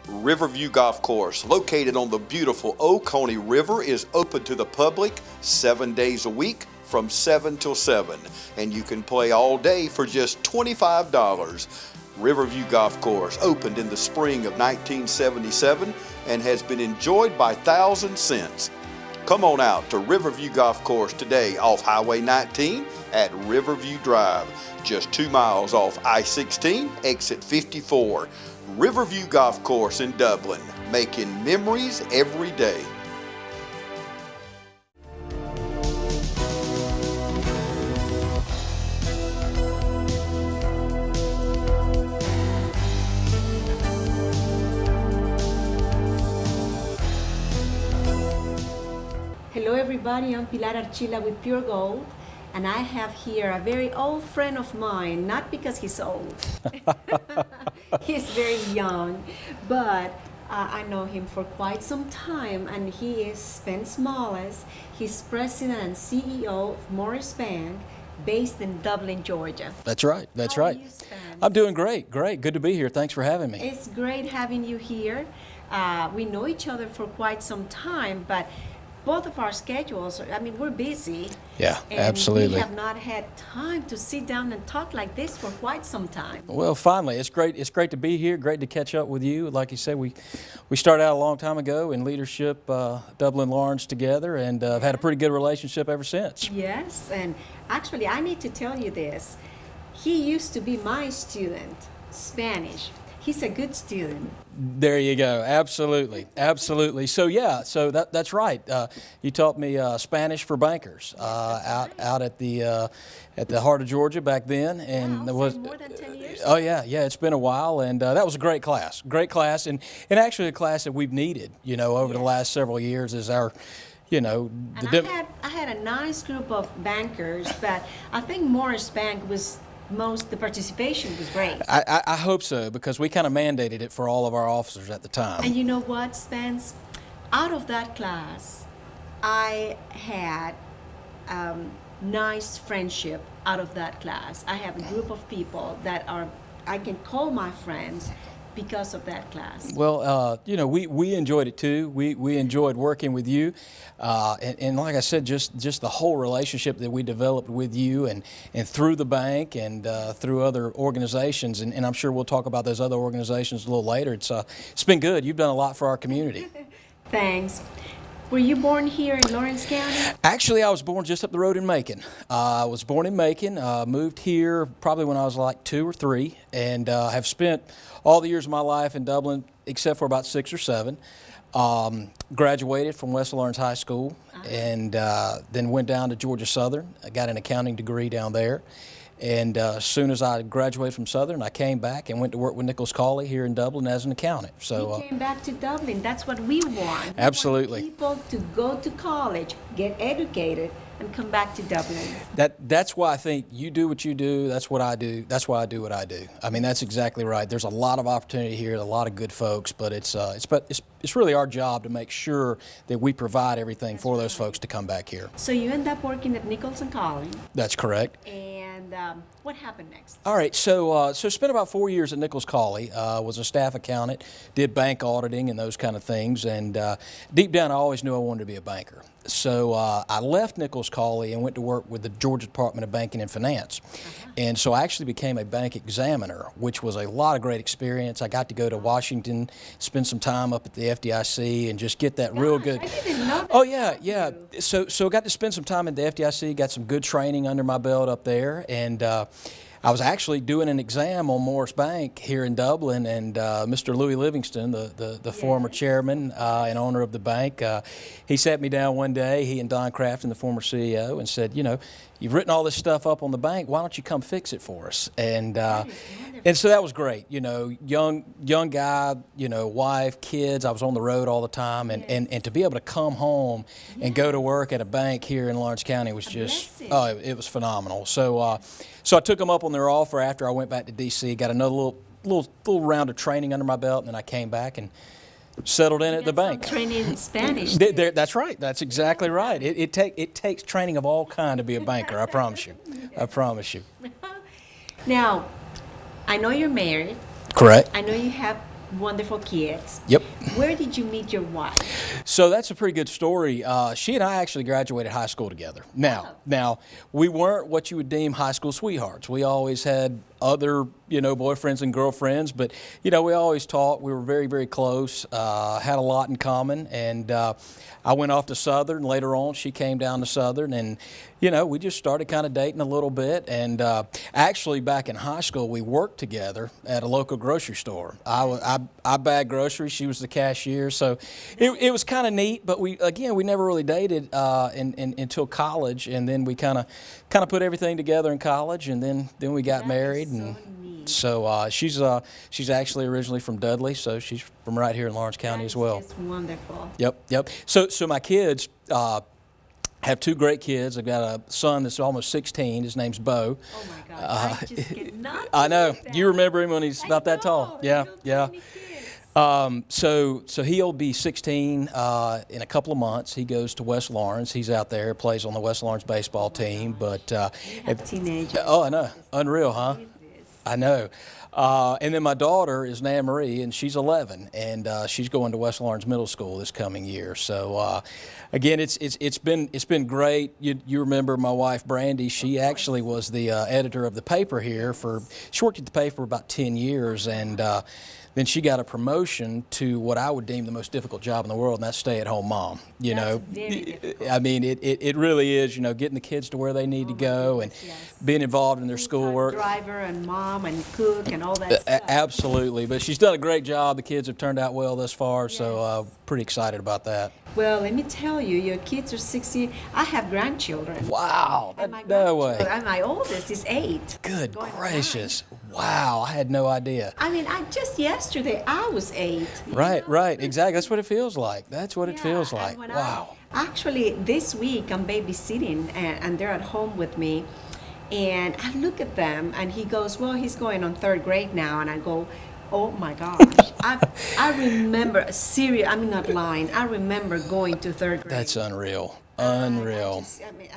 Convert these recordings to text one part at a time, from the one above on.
Riverview Golf Course, located on the beautiful Oconee River, is open to the public 7 days a week from 7 till 7, and you can play all day for just $25. Riverview Golf Course opened in the spring of 1977 and has been enjoyed by thousands since. Come on out to Riverview Golf Course today off Highway 19 at Riverview Drive, just 2 miles off I-16, exit 54. Riverview Golf Course in Dublin, making memories every day. Hello everybody, I'm Pilar Archila with Pure Gold, and I have here a very old friend of mine, not because he's old, he's very young, but I know him for quite some time, and he is Spence Mullis. He's president and CEO of Mullis Bank, based in Dublin, Georgia. That's right, that's right. How are you, Spence? I'm doing great, good to be here. Thanks for having me. It's great having you here. We know each other for quite some time, but both of our schedules, I mean, we're busy. Yeah, and absolutely. we have not had time to sit down and talk like this for quite some time. Well, finally, it's great to be here, great to catch up with you. Like you said, we started out a long time ago in leadership, Dublin Lawrence together, and I've had a pretty good relationship ever since. Yes, and actually, I need to tell you this. He used to be my student, Spanish. He's a good student. There you go. Absolutely, absolutely. So yeah, so that's right. You taught me Spanish for bankers out at the heart of Georgia back then, and Wow, it was more than 10 years. Oh yeah, it's been a while, and that was a great class, and actually a class that we've needed, over the last several years as our. And I had a nice group of bankers, but I think Mullis Bank was the participation was great. I hope so, because we kind of mandated it for all of our officers at the time. And you know what, Spence? Out of that class, I had nice friendship out of that class. I have a group of people that I can call my friends because of that class. Well, we enjoyed it too. We enjoyed working with you, and like I said, just the whole relationship that we developed with you and through the bank and through other organizations, and I'm sure we'll talk about those other organizations a little later. It's been good. You've done a lot for our community. Thanks. Were you born here in Lawrence County? Actually, I was born just up the road in Macon. I was born in Macon, moved here probably when I was like 2 or 3, and have spent all the years of my life in Dublin except for about 6 or 7. Graduated from West Lawrence High School, and then went down to Georgia Southern. I got an accounting degree down there. And as soon as I graduated from Southern, I came back and went to work with Nichols Cawley here in Dublin as an accountant. So you came back to Dublin. That's what we want. Absolutely. We want people to go to college, get educated, and come back to Dublin. That's why I think you do what you do. That's what I do. That's why I do what I do. I mean, that's exactly right. There's a lot of opportunity here, a lot of good folks, but it's really our job to make sure that we provide everything for those folks to come back here. So you end up working at Nichols and Cawley. That's correct. And what happened next? All right, so spent about 4 years at Nichols Cawley. Was a staff accountant, did bank auditing and those kind of things, and deep down I always knew I wanted to be a banker. So I left Nichols Cawley and went to work with the Georgia Department of Banking and Finance. And so I actually became a bank examiner, which was a lot of great experience. I got to go to Washington, spend some time up at the FDIC, and just get that real good. I didn't know that. Oh yeah. So I got to spend some time at the FDIC, got some good training under my belt up there, and I was actually doing an exam on Mullis Bank here in Dublin, and Mr. Louis Livingston, the former chairman and owner of the bank, he sat me down one day, he and Don Crafton, the former CEO, and said, you've written all this stuff up on the bank, why don't you come fix it for us? And so that was great, young guy, wife, kids, I was on the road all the time, and to be able to come home and go to work at a bank here in Lawrence County was just, it was phenomenal. So I took them up on their offer after I went back to D.C., got another little round of training under my belt, and then I came back and settled in at the bank. Training in Spanish. That's right. That's exactly right. It takes training of all kind to be a banker. I promise you. I promise you. Now, I know you're married. Correct. I know you have wonderful kids. Yep. Where did you meet your wife? So that's a pretty good story. She and I actually graduated high school together. Now we weren't what you would deem high school sweethearts. We always had other, boyfriends and girlfriends, but we always talked. We were very, very close. Had a lot in common, and I went off to Southern. Later on, she came down to Southern, and we just started kind of dating a little bit. And actually, back in high school, we worked together at a local grocery store. I bagged groceries. She was the cashier, so it was kind of neat. But we never really dated until college, and then we kind of put everything together in college, and then we got married. And so she's actually originally from Dudley, so she's from right here in Lawrence County as well. That's wonderful. Yep. So my kids have two great kids. I've got a son that's almost 16. His name's Bo. Oh my God! I just cannot. I know. believe that. You remember him when he's about that tall. I know Yeah. so many kids. So he'll be 16 in a couple of months. He goes to West Lawrence. He's out there, plays on the West Lawrence baseball team. But Teenagers. oh, I know, unreal, huh? It is. I know. And then my daughter is Nan Marie, and she's 11, and she's going to West Lawrence Middle School this coming year. So, again, it's been great. You remember my wife Brandy? She actually was the editor of the paper here she worked at the paper about 10 years, and then she got a promotion to what I would deem the most difficult job in the world, and that's stay-at-home mom. That's very difficult. I mean, it really is. Getting the kids to where they need to go, and being involved in their schoolwork. Driver and mom and cook and all that stuff. Absolutely, but she's done a great job. The kids have turned out well thus far, so pretty excited about that. Well, let me tell you, your kids are 60. I have grandchildren. Wow, And my no way. grandchildren- And my oldest is 8. Good going on gracious. Wow, I had no idea. 9. I mean, just yesterday I was 8. Right, exactly. That's what it feels like. That's what it feels and like. when Wow. Actually, this week I'm babysitting, and they're at home with me. And I look at them, and he goes, well, he's going on 3rd grade now. And I go, oh my gosh. I remember, I'm not lying. I remember going to 3rd grade. That's unreal. I Unreal. mean,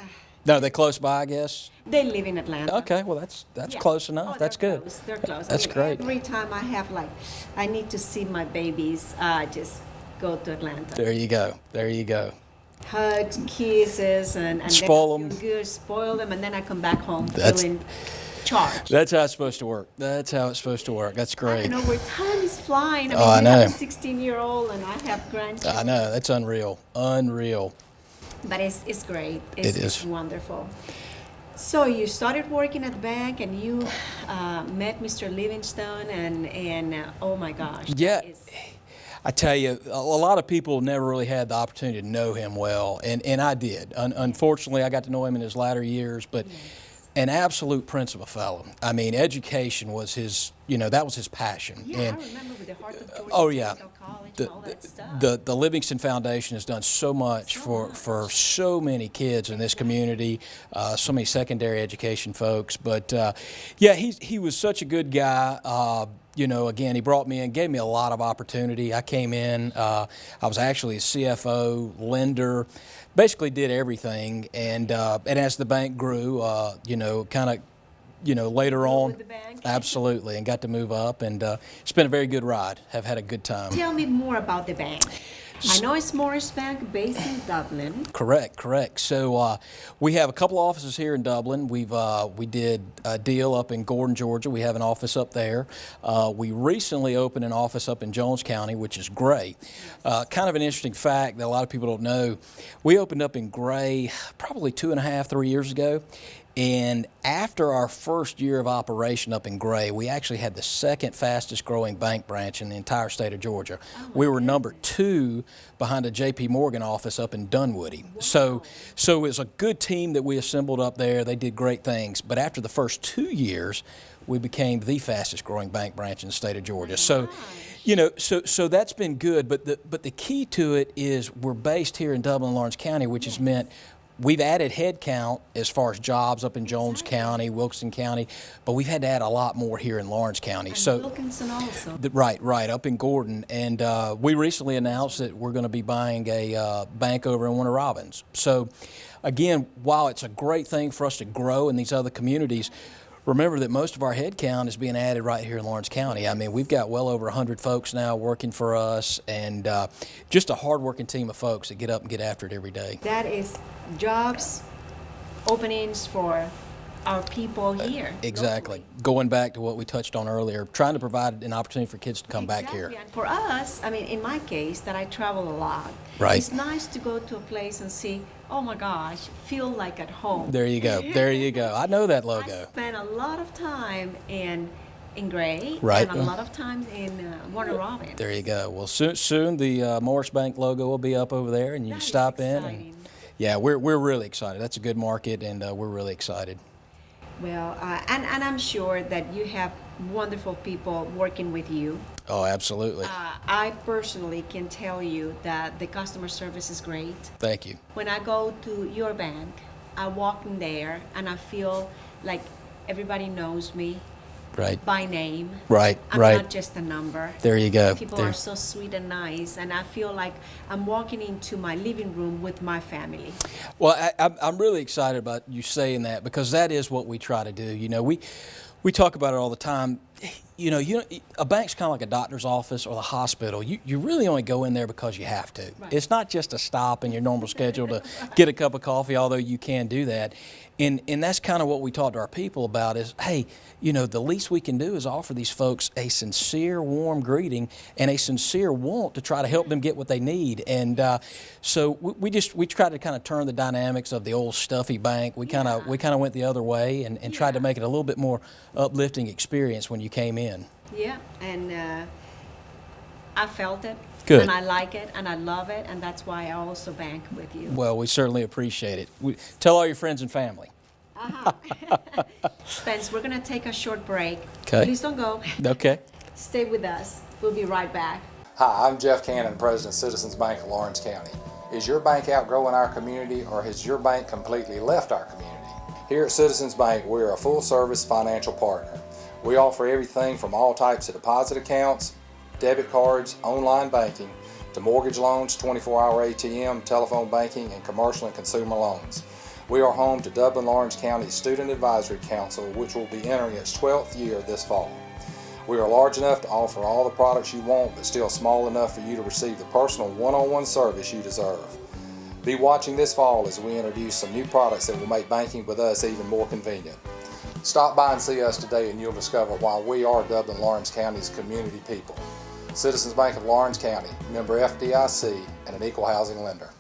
No, are they close by, I guess? they live in Atlanta. Okay, well, that's Yeah. close enough. Oh, that's they're good. Close. They're close. That's great. Every time I need to see my babies, I just go to Atlanta. There you go. Hugs, kisses, and Spoil then I 'em. feel good, spoil them, and then I come back home That's- feeling charged. That's how it's supposed to work. That's I great. don't know where time is flying. I mean, Oh, I you have know. a 16-year-old, and I have grandchildren. I know. That's unreal. But it's great. It is. It's wonderful. So you started working at the bank, and you met Mr. Livingstone, and oh my gosh. that Yeah. is- I tell you, a lot of people never really had the opportunity to know him well, and I did. Unfortunately, I got to know him in his latter years, but an absolute prince of a fellow. I mean, education was his, that was his passion. Yeah, And I remember with the Heart of Georgia oh yeah, Technical College and all that stuff. the Livingston Foundation has done so much for so many kids in this community, so many secondary education folks. But yeah, he was such a good guy. Again, he brought me in, gave me a lot of opportunity. I came in, I was actually a CFO, lender, basically did everything. And as the bank grew, later on, with the bank. absolutely, and got to move up. And it's been a very good ride. Have had a good time. Tell me more about the bank. I know it's Morris Bank based in Dublin. Correct. So we have a couple offices here in Dublin. We did a deal up in Gordon, Georgia. We have an office up there. We recently opened an office up in Jones County, which is great. Kind of an interesting fact that a lot of people don't know. We opened up in Gray probably 2.5, 3 years ago. And after our first year of operation up in Gray, we actually had the 2nd fastest growing bank branch in the entire state of Georgia. We were number 2 behind a J.P. Morgan office up in Dunwoody. Wow. So it was a good team that we assembled up there. They did great things. But after the first 2 years, we became the fastest growing bank branch in the state of Georgia. So, so that's been good. But the key to it is we're based here in Dublin, Lawrence County, which has meant we've added head count as far as jobs up in Jones County, Wilkeston County, but we've had to add a lot more here in Lawrence County. And Wilkinson also. Right, up in Gordon. And we recently announced that we're going to be buying a bank over in Warner Robins. So, again, while it's a great thing for us to grow in these other communities, remember that most of our head count is being added right here in Lawrence County. I mean, we've got well over 100 folks now working for us, and just a hard-working team of folks that get up and get after it every day. That is jobs, openings for our people here. Exactly. Locally. Going back to what we touched on earlier, trying to provide an opportunity for kids to come back here. And for us, I mean, in my case, that I travel a lot, Right. it's nice to go to a place and see, oh my gosh, feel like at home. There you go. There you go. I know that I logo. spent a lot of time in Gray, Right. and a lot of time in Warner Robins. There you go. Well, soon the Morris Bank logo will be up over there, and you That can is stop in. exciting. And, yeah, we're really excited. That's a good market, and we're really excited. Well, and I'm sure that you have wonderful people working with you. Oh, absolutely. I personally can tell you that the customer service is great. Thank you. When I go to your bank, I walk in there and I feel like everybody knows me Right. by name. Right. I'm Right. not just a number. There you go. People There- are so sweet and nice, and I feel like I'm walking into my living room with my family. Well, I'm really excited about you saying that, because that is what we try to do. You know, we talk about it all the time. You know, a bank's kind of like a doctor's office or the hospital. You really only go in there because you have to. Right. It's not just a stop in your normal schedule to get a cup of coffee, although you can do that. And that's kind of what we talk to our people about is, hey, you know, the least we can do is offer these folks a sincere, warm greeting and a sincere want to try to help them get what they need. And so we try to kind of turn the dynamics of the old stuffy bank. We kind of went the other way and tried to make it a little bit more uplifting experience when you came in. Yeah, and I felt it. Good. And I like it, and I love it, and that's why I also bank with you. Well, we certainly appreciate it. Tell all your friends and family. Spence, we're going to take a short break. Okay. Please don't go. Okay. Stay with us. We'll be right back. Hi, I'm Jeff Cannon, President of Citizens Bank of Lawrence County. Is your bank outgrowing our community, or has your bank completely left our community? Here at Citizens Bank, we are a full-service financial partner. We offer everything from all types of deposit accounts, debit cards, online banking, to mortgage loans, 24-hour ATM, telephone banking, and commercial and consumer loans. We are home to Dublin-Lawrence County Student Advisory Council, which will be entering its 12th year this fall. We are large enough to offer all the products you want, but still small enough for you to receive the personal one-on-one service you deserve. Be watching this fall as we introduce some new products that will make banking with us even more convenient. Stop by and see us today, and you'll discover why we are Dublin-Lawrence County's community people. Citizens Bank of Lawrence County, member FDIC, and an equal housing lender.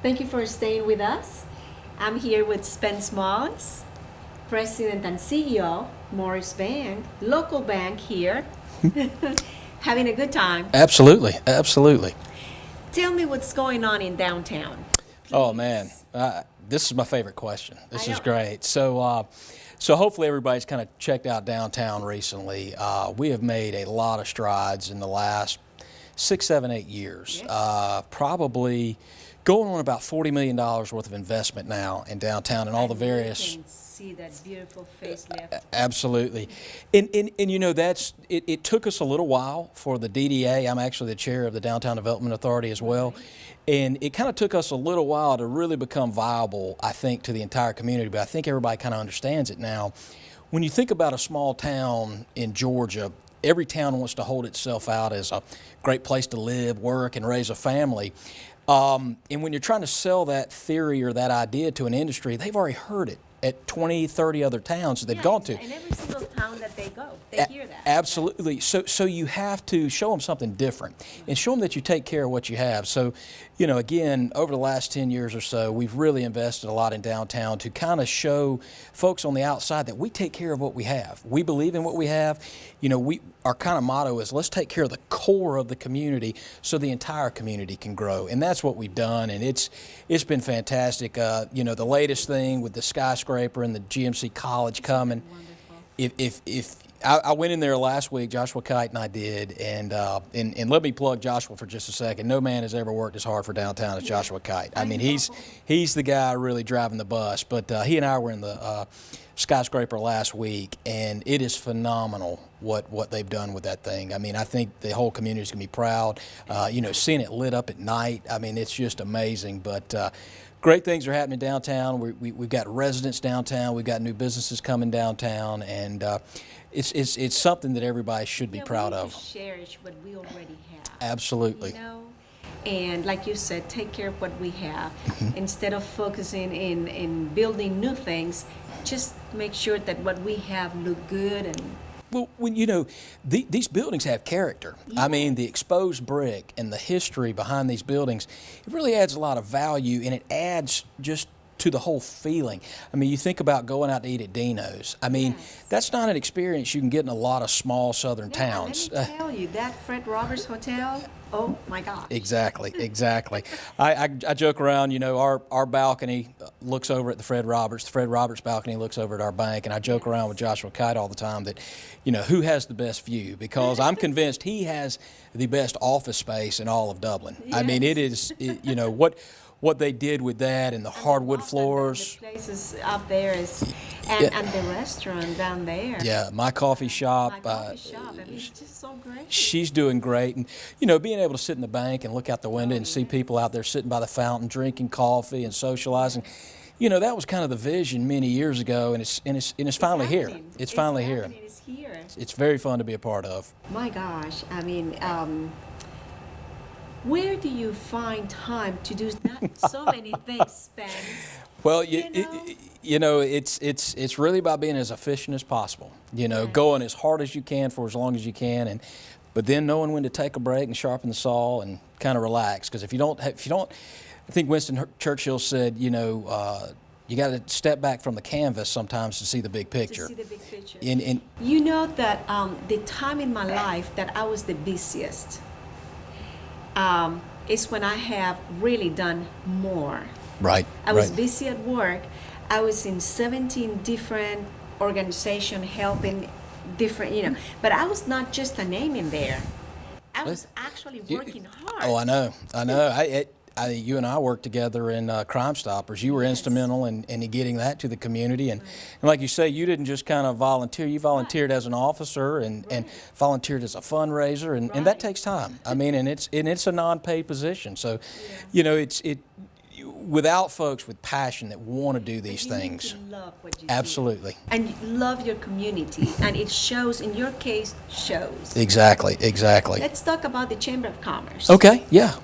Thank you for staying with us. I'm here with Spence Mullis, President and CEO, Morris Bank, local bank here, having a good time. Absolutely. Absolutely. Tell me what's going on in downtown. Oh, man. This is my favorite question. This I is know. great. So hopefully everybody's kind of checked out downtown recently. We have made a lot of strides in the last 6, 7, 8 years. Yes. Probably going on about $40 million worth of investment now in downtown and all the various. You can see that beautiful facelift. Absolutely. And you know, it took us a little while for the DDA. I'm actually the chair of the Downtown Development Authority as well. And it kind of took us a little while to really become viable, I think, to the entire community. But I think everybody kind of understands it now. When you think about a small town in Georgia, every town wants to hold itself out as a great place to live, work, and raise a family. And when you're trying to sell that theory or that idea to an industry, they've already heard it at 20, 30 other towns that they've gone to. And every single town that they go, they hear that. Absolutely. So you have to show them something different and show them that you take care of what you have. So, you know, again, over the last 10 years or so, we've really invested a lot in downtown to kind of show folks on the outside that we take care of what we have. We believe in what we have. You know, our kind of motto is let's take care of the core of the community so the entire community can grow. And that's what we've done. And it's been fantastic. You know, the latest thing with the skyscraper and the GMC College coming. If I went in there last week, Joshua Kite and I did, and let me plug Joshua for just a second. No man has ever worked as hard for downtown as Joshua Kite. I mean, he's the guy really driving the bus. But he and I were in the skyscraper last week, and it is phenomenal what they've done with that thing. I mean, I think the whole community is going to be proud. You know, seeing it lit up at night, I mean, it's just amazing. But great things are happening downtown. We've got residents downtown. We've got new businesses coming downtown, and it's something that everybody should be proud we need of. to cherish what we already have. Absolutely. You know? And like you said, take care of what we have. Instead of focusing in building new things, just make sure that what we have look good. And Well, when these buildings have character. I mean, the exposed brick and the history behind these buildings, it really adds a lot of value, and it adds just to the whole feeling. I mean, you think about going out to eat at Dino's. I mean, that's not an experience you can get in a lot of small southern towns. Let me tell you, that Fred Roberts Hotel, oh my gosh. Exactly. I joke around, our balcony looks over at the Fred Roberts balcony looks over at our bank, and I joke around with Joshua Kite all the time that, who has the best view, because I'm convinced he has the best office space in all of Dublin. Yes. I mean, what they did with that and the hardwood floors. The places up there and the restaurant down there. Yeah, my coffee shop. My coffee shop. I mean, it's just so great. She's doing great, and being able to sit in the bank and look out the window and see people out there sitting by the fountain drinking coffee and socializing. That was kind of the vision many years ago, and it's finally here. It's finally here. It's here. It's very fun to be a part of. My gosh, I mean, where do you find time to do so many things, Spence? Well, it's really about being as efficient as possible. Going as hard as you can for as long as you can, but then knowing when to take a break and sharpen the saw and kind of relax. Because if you don't, I think Winston Churchill said, you got to step back from the canvas sometimes to see the big picture. To see the big picture. And you know that the time in my life that I was the busiest is when I have really done more. Right. I was busy at work. I was in 17 different organizations helping different, but I was not just a name in there. I was actually working hard. Oh, I know. You and I worked together in Crime Stoppers. You were instrumental in getting that to the community. And like you say, you didn't just kind of volunteer. You volunteered as an officer and volunteered as a fundraiser. And that takes time. I mean, and it's a non-paid position. So, it's without folks with passion that want to do these things. You love what you Absolutely. do. And you love your community. And it shows, in your case, shows. Exactly. Let's talk about the Chamber of Commerce. Okay, yeah.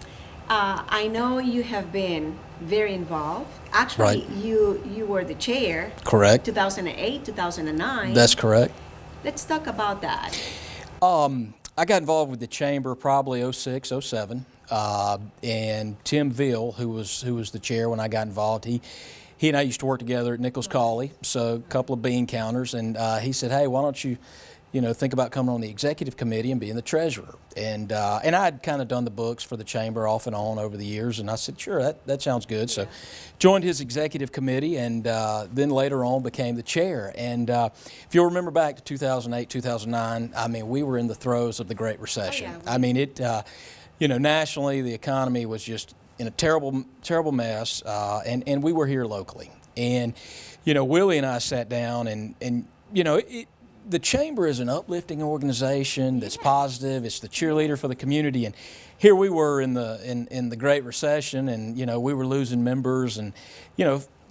I know you have been very involved. Actually, Right. you were the chair. Correct. 2008, 2009. That's correct. Let's talk about that. I got involved with the chamber probably 06, 07, and Tim Veal, who was the chair when I got involved, he and I used to work together at Nichols Cawley, so a couple of bean counters, and he said, hey, why don't you think about coming on the executive committee and being the treasurer. And I'd kind of done the books for the chamber off and on over the years, and I said, sure, that sounds good. So joined his executive committee, and then later on became the chair. And if you'll remember back to 2008, 2009, I mean, we were in the throes of the Great Recession. I mean, nationally, the economy was just in a terrible mess, and we were here locally. And, Willie and I sat down, and the chamber is an uplifting organization that's positive. It's the cheerleader for the community, and here we were in the Great Recession, and we were losing members, and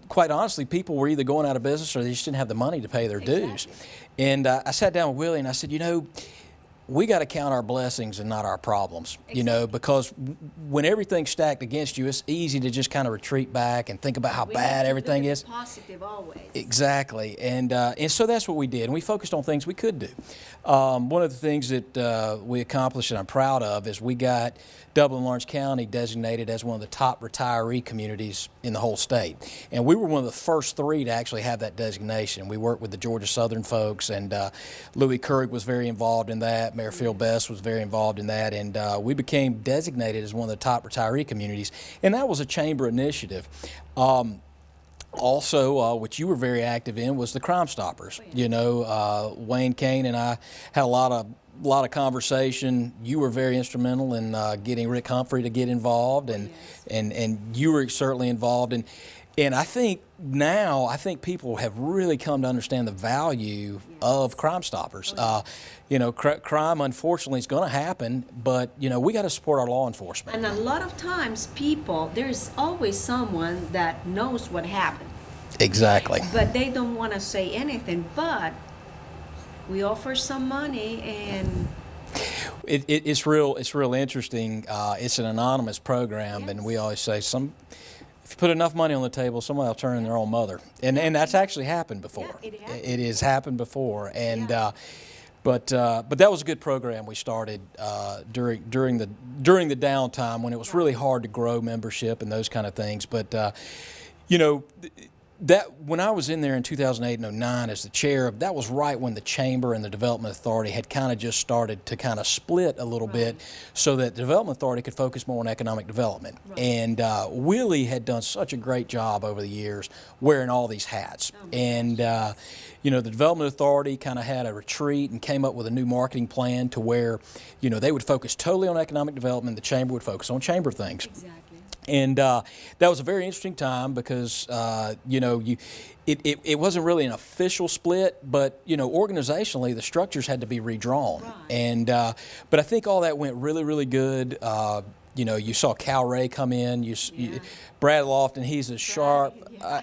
quite honestly, people were either going out of business or they just didn't have the money to pay their dues. And I sat down with Willie and I said, we got to count our blessings and not our problems, because when everything's stacked against you, it's easy to just kind of retreat back and think about how bad everything is. Positive always. Exactly, and so that's what we did, and we focused on things we could do. One of the things that we accomplished and I'm proud of is we got Dublin-Lawrence County designated as one of the top retiree communities in the whole state. And we were one of the first 3 to actually have that designation. We worked with the Georgia Southern folks, and Louis Currig was very involved in that. Mayor Phil Best was very involved in that, and we became designated as one of the top retiree communities, and that was a chamber initiative. Also, which you were very active in, was the Crime Stoppers. Wayne Kane and I had a lot of conversation. You were very instrumental in getting Rick Humphrey to get involved, and you were certainly involved. And And I think now, people have really come to understand the value of Crime Stoppers. Crime, unfortunately, is going to happen, but, we got to support our law enforcement. And a lot of times there's always someone that knows what happened. Exactly. But they don't want to say anything. But we offer some money, and it's real interesting. It's an anonymous program, yes. and we always say if you put enough money on the table, somebody will turn in their own mother, and that's actually happened before. Yeah, it has happened before, and yeah. but that was a good program we started during the downtime when it was really hard to grow membership and those kind of things. But that when I was in there in 2008 and 09 as the chair, that was right when the Chamber and the Development Authority had kind of just started to kind of split a little bit, so that the Development Authority could focus more on economic development. Right. And Willie had done such a great job over the years wearing all these hats. And the Development Authority kind of had a retreat and came up with a new marketing plan to where they would focus totally on economic development. The Chamber would focus on Chamber things. Exactly. And that was a very interesting time because, it wasn't really an official split, but, organizationally the structures had to be redrawn. Right. And but I think all that went really, really good. You saw Cal Ray come in, Brad Lofton, he's as sharp.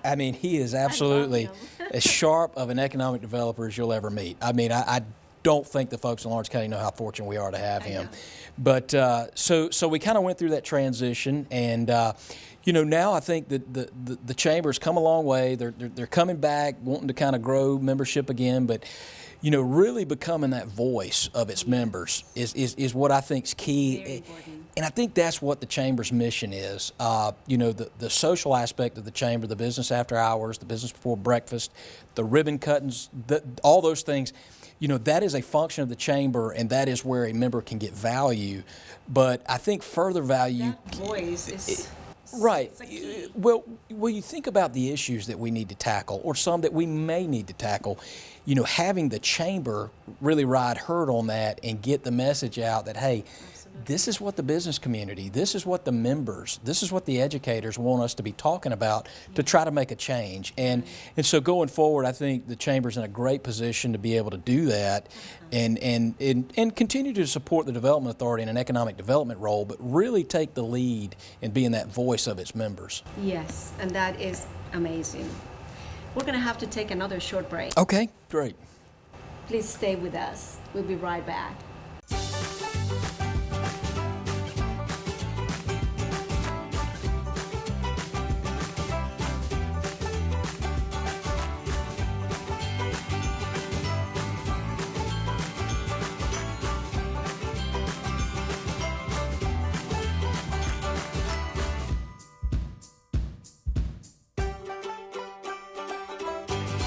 He is absolutely as sharp of an economic developer as you'll ever meet. I don't think the folks in Lawrence County know how fortunate we are to have him. But so we kind of went through that transition, and now I think that the Chamber's come a long way. They're coming back, wanting to kind of grow membership again, but really becoming that voice of its members is what I think is key. And I think that's what the Chamber's mission is. The social aspect of the Chamber, the business after hours, the business before breakfast, the ribbon cuttings, all those things. That is a function of the Chamber, and that is where a member can get value. But I think further value. That voice is right. Well, you think about the issues that we need to tackle, or some that we may need to tackle. Having the Chamber really ride herd on that and get the message out that, hey, this is what the business community, this is what the members, this is what the educators want us to be talking about to try to make a change. And so going forward, I think the Chamber's in a great position to be able to do that and continue to support the Development Authority in an economic development role, but really take the lead in being that voice of its members. Yes, and that is amazing. We're going to have to take another short break. Okay, great. Please stay with us. We'll be right back.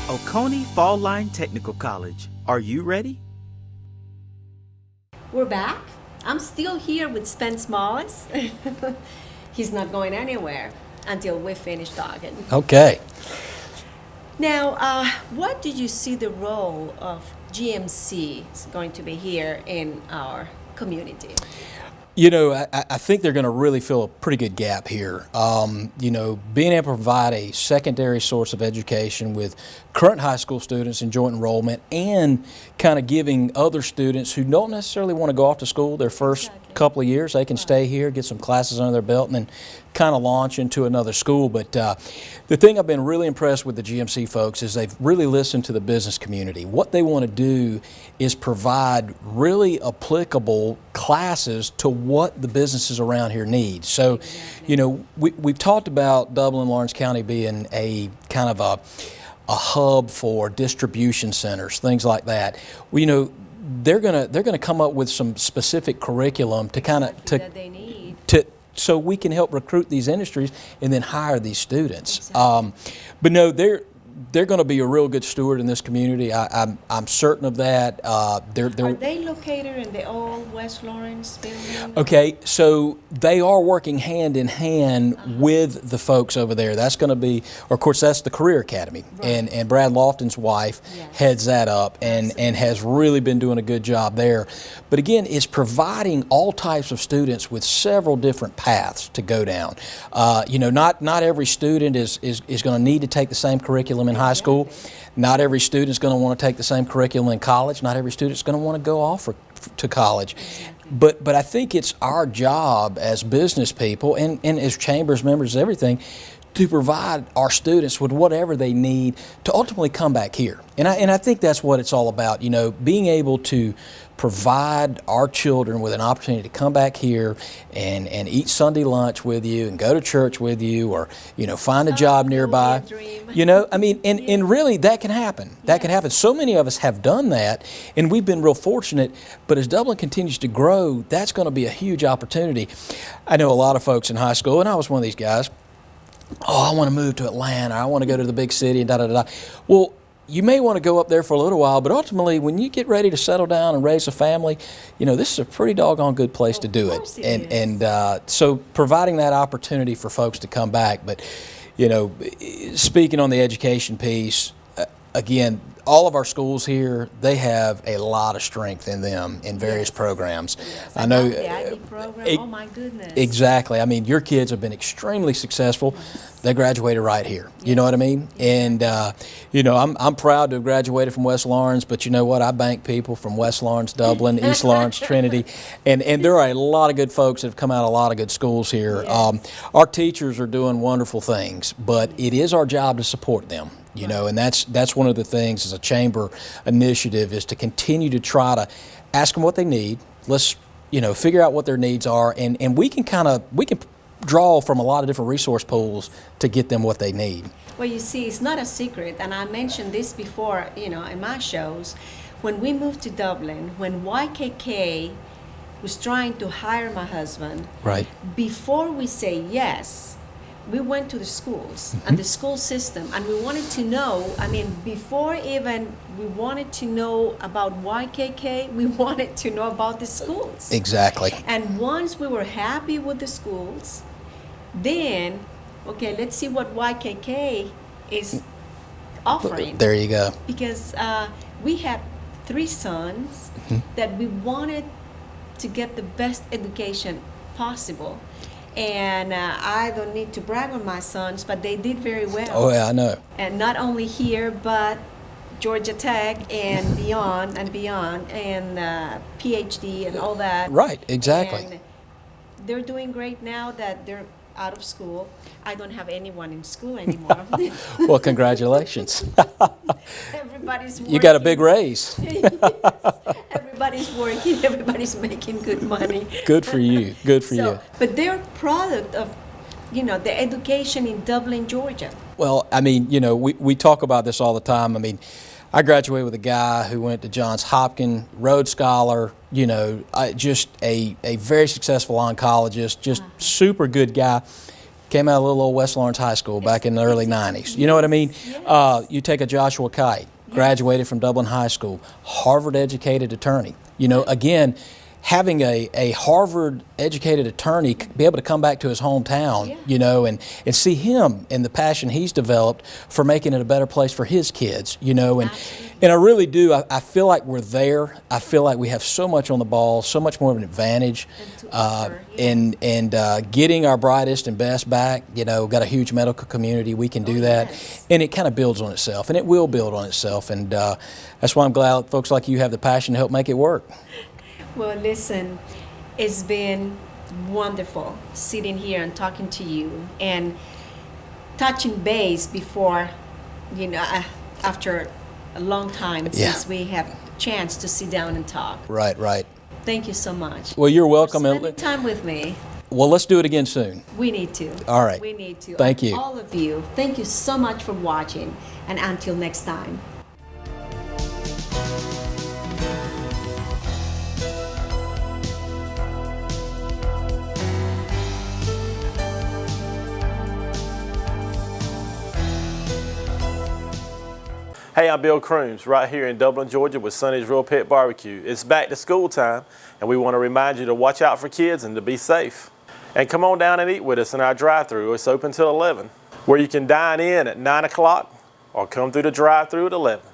Oconee Fall Line Technical College. Are you ready? We're back. I'm still here with Spence Mullis. He's not going anywhere until we finish talking. Okay. Now, what did you see the role of GMC is going to be here in our community? I think they're going to really fill a pretty good gap here. Being able to provide a secondary source of education with current high school students in joint enrollment, and kind of giving other students who don't necessarily want to go off to school their first couple of years, they can stay here, get some classes under their belt, and then kind of launch into another school. But the thing I've been really impressed with the GMC folks is they've really listened to the business community. What they want to do is provide really applicable classes to what the businesses around here need. So, we've talked about Dublin, Lawrence County being a kind of a hub for distribution centers, things like that. Well, they're gonna come up with some specific curriculum to kind of that they need. So we can help recruit these industries and then hire these students. Exactly. But no, they're going to be a real good steward in this community. I'm certain of that. Are they located in the old West Lawrence building? Okay, so they are working hand in hand with the folks over there. That's going to be, of course, that's the Career Academy, Right. and Brad Lofton's wife Yes. heads that up, and has really been doing a good job there. But again, it's providing all types of students with several different paths to go down. Not every student is going to need to take the same curriculum in high school. Not every student is going to want to take the same curriculum in college. Not every student is going to want to go off to college. But I think it's our job as business people and as chambers members, everything, to provide our students with whatever they need to ultimately come back here. And I think that's what it's all about, being able to provide our children with an opportunity to come back here and eat Sunday lunch with you and go to church with you, or, find a job nearby. And really that can happen. That can happen. So many of us have done that, and we've been real fortunate. But as Dublin continues to grow, that's going to be a huge opportunity. I know a lot of folks in high school, and I was one of these guys, I want to move to Atlanta, I want to go to the big city, and da-da-da-da. Well, you may want to go up there for a little while, but ultimately, when you get ready to settle down and raise a family, this is a pretty doggone good place to do it. So providing that opportunity for folks to come back. But, speaking on the education piece, again, all of our schools here, they have a lot of strength in them in various programs. Yes. I know The IB program, oh my goodness. Exactly. I mean, your kids have been extremely successful. They graduated right here. You know what I mean? And I'm proud to have graduated from West Lawrence, but you know what? I bank people from West Lawrence, Dublin, East Lawrence, Trinity, and there are a lot of good folks that have come out of a lot of good schools here. Yes. Our teachers are doing wonderful things, but it is our job to support them. And that's one of the things as a chamber initiative, is to continue to try to ask them what they need. Let's figure out what their needs are, and we can draw from a lot of different resource pools to get them what they need. Well, you see, it's not a secret, and I mentioned this before, in my shows. When we moved to Dublin, when YKK was trying to hire my husband, Right. before we say yes, we went to the schools and the school system, and we wanted to know, before even we wanted to know about YKK, we wanted to know about the schools. Exactly. And once we were happy with the schools, then, okay, let's see what YKK is offering. There you go. Because we had 3 sons that we wanted to get the best education possible. And I don't need to brag on my sons, but they did very well. Oh, yeah, I know. And not only here, but Georgia Tech and beyond, and PhD and all that. Right, exactly. And they're doing great now that they're out of school. I don't have anyone in school anymore. Well, congratulations. Everybody's working. You got a big raise. Yes. Everybody's working. Everybody's making good money. Good for you. Good for you. But they're a product of, the education in Dublin, Georgia. Well, we talk about this all the time. I graduated with a guy who went to Johns Hopkins, Rhodes Scholar, just a very successful oncologist, just super good guy. Came out of little old West Lawrence High School back in the early 90s. You know what I mean? Yes. You take a Joshua Kite, graduated from Dublin High School, Harvard-educated attorney. Again, having a Harvard-educated attorney be able to come back to his hometown, and see him and the passion he's developed for making it a better place for his kids, and I really do. I feel like we're there. I feel like we have so much on the ball, so much more of an advantage, and getting our brightest and best back. Got a huge medical community. We can do that, and it kind of builds on itself, and it will build on itself, and that's why I'm glad folks like you have the passion to help make it work. Well, listen, it's been wonderful sitting here and talking to you and touching base before, after a long time since we have a chance to sit down and talk. Right. Thank you so much. Well, you're welcome. For spending time with me. Well, let's do it again soon. We need to. All right. We need to. Thank you. All of you, thank you so much for watching, and until next time. Hey, I'm Bill Crooms, right here in Dublin, Georgia with Sonny's Real Pet Barbecue. It's back to school time, and we want to remind you to watch out for kids and to be safe. And come on down and eat with us in our drive-thru. It's open till 11, where you can dine in at 9 o'clock or come through the drive-thru at 11.